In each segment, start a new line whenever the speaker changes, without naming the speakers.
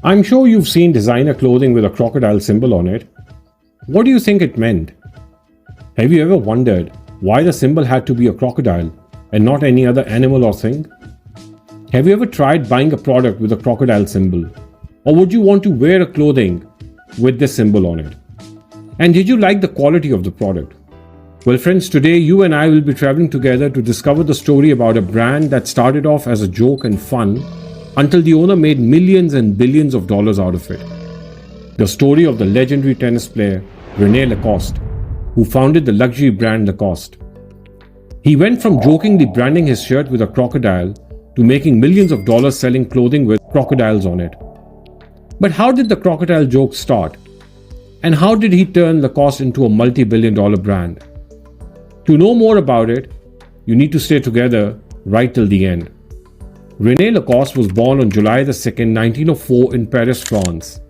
I'm sure you've seen designer clothing with a crocodile symbol on it. What do you think it meant? Have you ever wondered why the symbol had to be a crocodile and not any other animal or thing? Have you ever tried buying a product with a crocodile symbol? Or would you want to wear a clothing with this symbol on it? And did you like the quality of the product? Well friends, today you and I will be traveling together to discover the story about a brand that started off as a joke and fun until the owner made millions and billions of dollars out of it. The story of the legendary tennis player Reene Lacoste, who founded the luxury brand Lacoste. He went from jokingly branding his shirt with a crocodile to making millions of dollars selling clothing with crocodiles on it. But how did the crocodile joke start? And how did he turn Lacoste into a multi-billion-dollar brand? To know more about it, you need to stay together right till the end. Reene Lacoste was born on July 2, 1904 in Paris, France.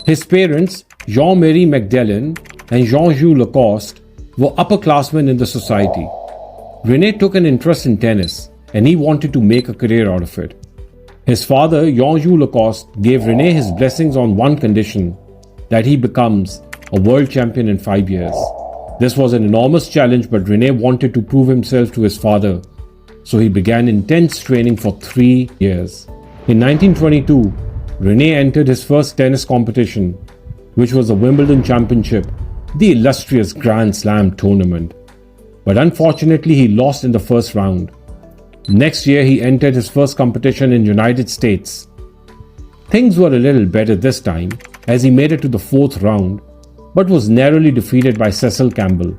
His parents, Jean-Marie Magdalene and Jean-Jules Lacoste, were upperclassmen in the society. Reene took an interest in tennis and he wanted to make a career out of it. His father, Jean-Jules Lacoste, gave Reene his blessings on one condition, that he becomes a world champion in 5 years. This was an enormous challenge, but Reene wanted to prove himself to his father, so he began intense training for 3 years. In 1922, Reene entered his first tennis competition, which was the Wimbledon Championship, the illustrious Grand Slam tournament. But unfortunately, he lost in the first round. Next year, he entered his first competition in the United States. Things were a little better this time, as he made it to the fourth round, but was narrowly defeated by Cecil Campbell.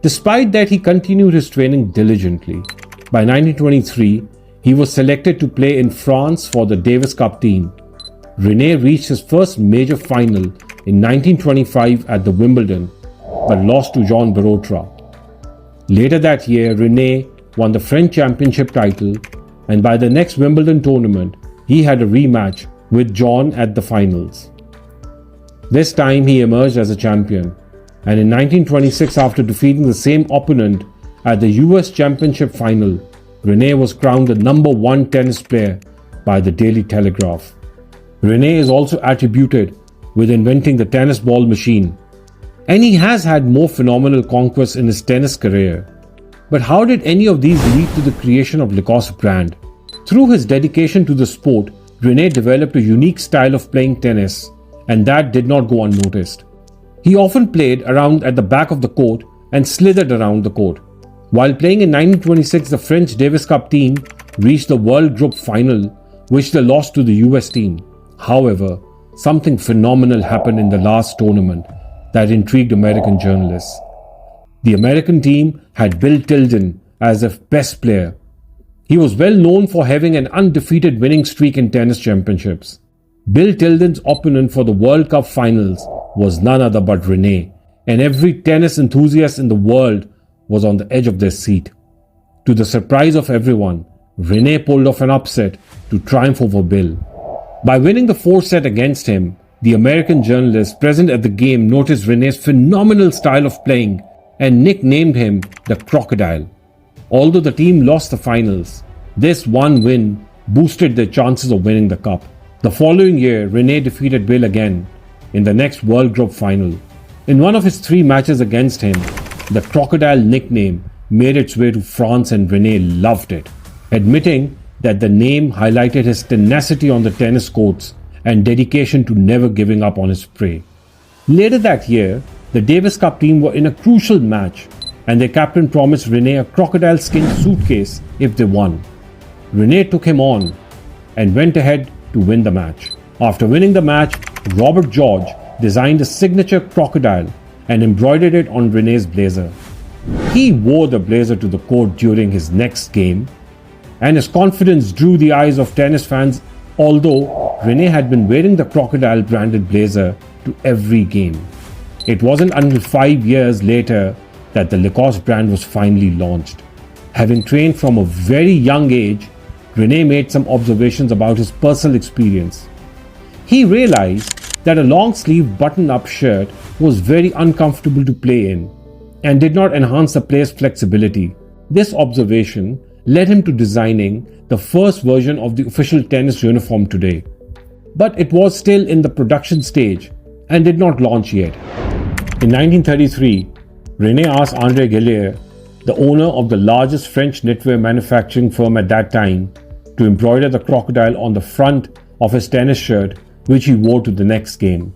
Despite that, he continued his training diligently. By 1923, he was selected to play in France for the Davis Cup team. Reene reached his first major final in 1925 at the Wimbledon, but lost to Jean Barotra. Later that year, Reene won the French Championship title, and by the next Wimbledon tournament, he had a rematch with John at the finals. This time he emerged as a champion, and in 1926, after defeating the same opponent at the US Championship final, Reene was crowned the number 1 tennis player by the Daily Telegraph. Reene is also attributed with inventing the tennis ball machine, and he has had more phenomenal conquests in his tennis career. But how did any of these lead to the creation of Lacoste brand? Through his dedication to the sport, Reene developed a unique style of playing tennis, and that did not go unnoticed. He often played around at the back of the court and slithered around the court. While playing in 1926, the French Davis Cup team reached the World Group Final, which they lost to the US team. However, something phenomenal happened in the last tournament that intrigued American journalists. The American team had Bill Tilden as their best player. He was well known for having an undefeated winning streak in tennis championships. Bill Tilden's opponent for the World Cup finals was none other but Reene, and every tennis enthusiast in the world was on the edge of their seat. To the surprise of everyone, Reene pulled off an upset to triumph over Bill. By winning the 4th set against him, the American journalists present at the game noticed Reene's phenomenal style of playing and nicknamed him the Crocodile. Although the team lost the finals, this one win boosted their chances of winning the cup. The following year, Reene defeated Bill again in the next World Group final. In one of his 3 matches against him, the Crocodile nickname made its way to France and Reene loved it, admitting that the name highlighted his tenacity on the tennis courts and dedication to never giving up on his prey. Later that year, the Davis Cup team were in a crucial match, and their captain promised Reene a crocodile skin suitcase if they won. Reene took him on and went ahead to win the match. After winning the match, Robert George designed a signature crocodile and embroidered it on Reene's blazer. He wore the blazer to the court during his next game, and his confidence drew the eyes of tennis fans, although Reene had been wearing the crocodile branded blazer to every game. It wasn't until 5 years later that the Lacoste brand was finally launched. Having trained from a very young age, Reene made some observations about his personal experience. He realized that a long-sleeve button-up shirt was very uncomfortable to play in and did not enhance the player's flexibility. This observation led him to designing the first version of the official tennis uniform today. but it was still in the production stage and did not launch yet. In 1933, Reene asked André Gillier, the owner of the largest French knitwear manufacturing firm at that time, to embroider the crocodile on the front of his tennis shirt, which he wore to the next game.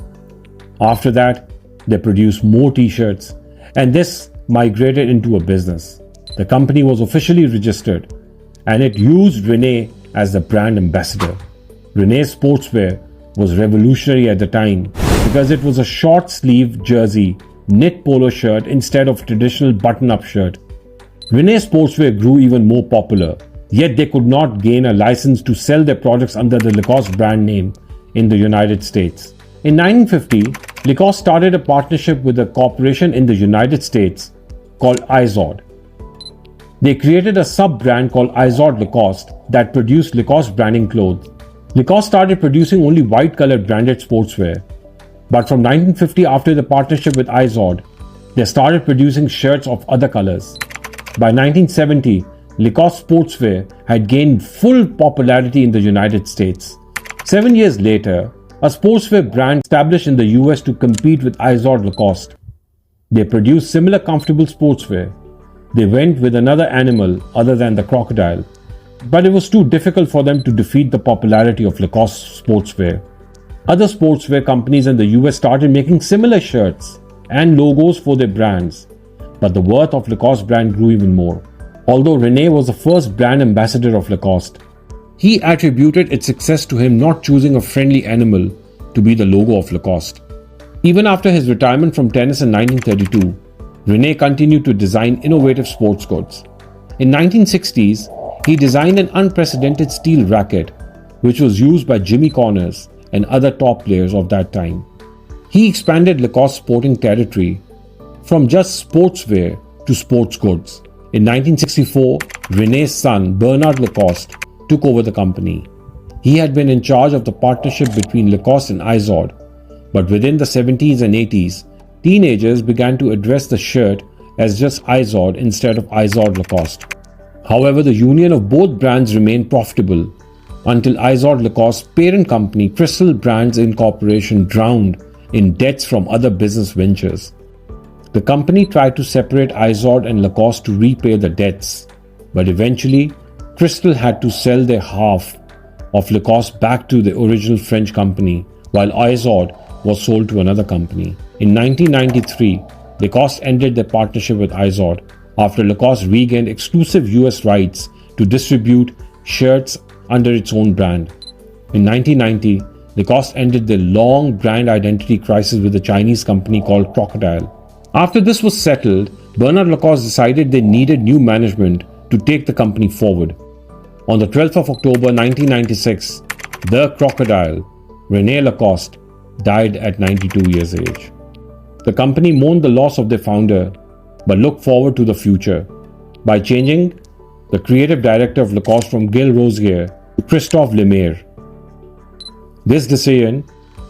After that, they produced more t-shirts, and this migrated into a business. The company was officially registered, and it used Reene as the brand ambassador. Reene's sportswear was revolutionary at the time because it was a short-sleeve jersey knit polo shirt instead of traditional button-up shirt. Reene's sportswear grew even more popular, yet they could not gain a license to sell their products under the Lacoste brand name in the United States. In 1950, Lacoste started a partnership with a corporation in the United States called Izod. They created a sub-brand called Izod Lacoste that produced Lacoste branding clothes. Lacoste started producing only white-colored branded sportswear. But from 1950, after the partnership with Izod, they started producing shirts of other colors. By 1970, Lacoste sportswear had gained full popularity in the United States. 7 years later, a sportswear brand established in the US to compete with Izod Lacoste. They produced similar comfortable sportswear. They went with another animal other than the crocodile, but it was too difficult for them to defeat the popularity of Lacoste sportswear. Other sportswear companies in the US started making similar shirts and logos for their brands, but the worth of Lacoste brand grew even more. Although Reene was the first brand ambassador of Lacoste, he attributed its success to him not choosing a friendly animal to be the logo of Lacoste. Even after his retirement from tennis in 1932, Reene continued to design innovative sports goods. In 1960s, he designed an unprecedented steel racket, which was used by Jimmy Connors and other top players of that time. He expanded Lacoste's sporting territory from just sportswear to sports goods. In 1964, Reene's son, Bernard Lacoste, took over the company. He had been in charge of the partnership between Lacoste and Izod, but within the 70s and 80s, teenagers began to address the shirt as just Izod instead of Izod Lacoste. However, the union of both brands remained profitable until Izod Lacoste's parent company, Crystal Brands Incorporation, drowned in debts from other business ventures. The company tried to separate Izod and Lacoste to repay the debts, but eventually Crystal had to sell their half of Lacoste back to the original French company, while Izod was sold to another company. In 1993, Lacoste ended their partnership with Izod after Lacoste regained exclusive US rights to distribute shirts under its own brand. In 1990, Lacoste ended their long brand identity crisis with a Chinese company called Crocodile. After this was settled, Bernard Lacoste decided they needed new management to take the company forward. On the 12th of October 1996, the crocodile, Reene Lacoste, died at 92 years of age. The company mourned the loss of their founder, but looked forward to the future by changing the creative director of Lacoste from Gil Rosier to Christophe Lemaire. This decision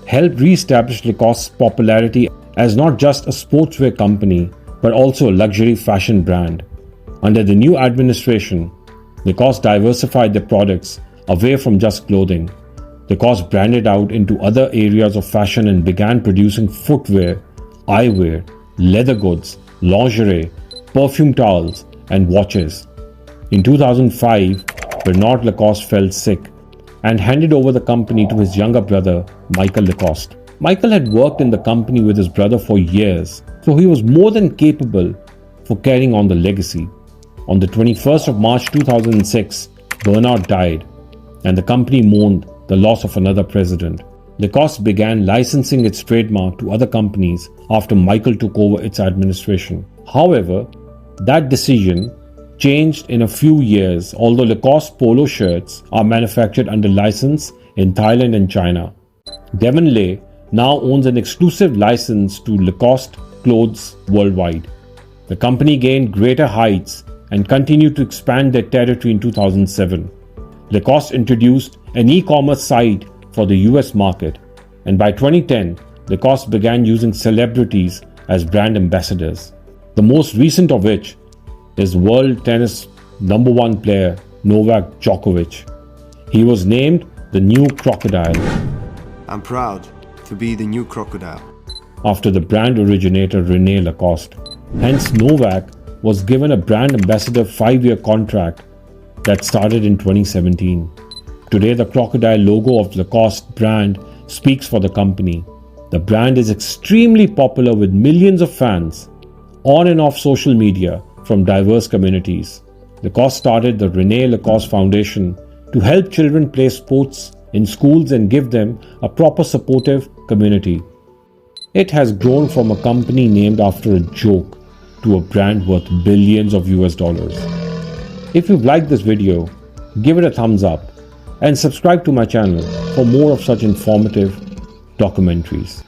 helped re-establish Lacoste's popularity as not just a sportswear company, but also a luxury fashion brand. Under the new administration, Lacoste diversified their products away from just clothing. Lacoste branded out into other areas of fashion and began producing footwear, eyewear, leather goods, lingerie, perfume towels, and watches. In 2005, Bernard Lacoste fell sick and handed over the company to his younger brother, Michael Lacoste. Michael had worked in the company with his brother for years, so he was more than capable for carrying on the legacy. On the 21st of March 2006, Bernard died, and the company mourned the loss of another president. Lacoste began licensing its trademark to other companies after Michael took over its administration. However, that decision changed in a few years, although Lacoste polo shirts are manufactured under license in Thailand and China. Devon Lay now owns an exclusive license to Lacoste clothes worldwide. The company gained greater heights and continued to expand their territory in 2007. Lacoste introduced an e-commerce site for the US market, and by 2010, Lacoste began using celebrities as brand ambassadors. The most recent of which is world tennis #1 player Novak Djokovic. He was named the new crocodile.
I'm proud to be the new crocodile.
After the brand originator Reene Lacoste. Hence, Novak was given a brand ambassador 5-year contract that started in 2017. Today, the crocodile logo of the Lacoste brand speaks for the company. The brand is extremely popular with millions of fans on and off social media from diverse communities. Lacoste started the Reene Lacoste Foundation to help children play sports in schools and give them a proper supportive community. It has grown from a company named after a joke to a brand worth billions of US dollars. If you've liked this video, give it a thumbs up and subscribe to my channel for more of such informative documentaries.